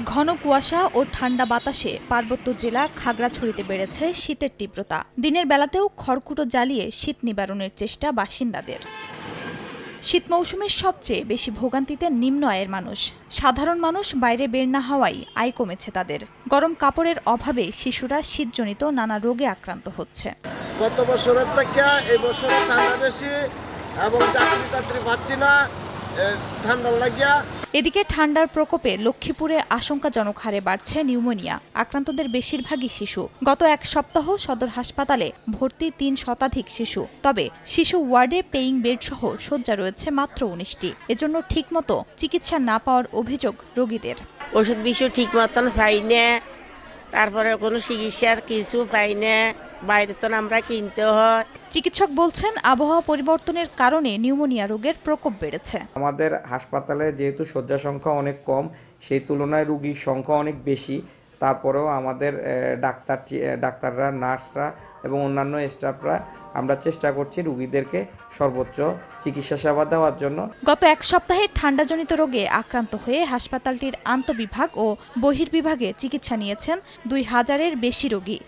ঘন কুয়াশা ও ঠান্ডা বাতাসে পার্বত্য জেলা খাগড়াছড়িতে বেড়েছে শীতের তীব্রতা। দিনের বেলাতেও খড়কুটো জ্বালিয়ে শীত নিবারণের চেষ্টা বাসিন্দাদের। শীত মৌসুমের সবচেয়ে বেশি ভোগান্তিতে নিম্ন আয়ের মানুষ। সাধারণ মানুষ বাইরে বের না হওয়ায় আয় কমেছে তাদের। গরম কাপড়ের অভাবে শিশুরা শীতজনিত নানা রোগে আক্রান্ত হচ্ছে। গত বছরের থেকে এই বছরে ঠান্ডা বেশি এবং যাত্রী পাচ্ছি না, ঠান্ডা লাগিয়া। এদিকে ঠান্ডার প্রকোপে লক্ষ্মীপুরে আশঙ্কাজনক হারে বাড়ছে নিউমোনিয়া। আক্রান্তদের বেশিরভাগই শিশু। গত এক সপ্তাহ সদর হাসপাতালে ভর্তি ৩ শতাধিক শিশু। তবে শিশু ওয়ার্ডে পেইং বেড সহ শয্যা রয়েছে মাত্র ১৯টি। এজন্য ঠিকমতো চিকিৎসা না পাওয়ার অভিযোগ রোগীদের। ওষুধ বিষয় ঠিক মতন পাই না, তারপরে কোনো চিকিৎসার কিছু পাই না, বাইরে তো আমরা কিনতে হয়। চিকিৎসক বলছেন আবহাওয়া পরিবর্তনের কারণে নিউমোনিয়া রোগের প্রকোপ বেড়েছে। আমাদের হাসপাতালে যেহেতু শয্যা সংখ্যা অনেক কম, সেই তুলনায় রোগীর সংখ্যা অনেক বেশি। তারপরেও আমাদের ডাক্তাররা, নার্সরা এবং অন্যান্য স্টাফরা আমরা চেষ্টা করছি রোগীদেরকে সর্বোচ্চ চিকিৎসা সেবা দেওয়ার জন্য। গত এক সপ্তাহে ঠান্ডাজনিত রোগে আক্রান্ত হয়ে হাসপাতালটির আন্তঃবিভাগ ও বহির্বিভাগে চিকিৎসা নিয়েছেন ২,০০০-এর বেশি রোগী।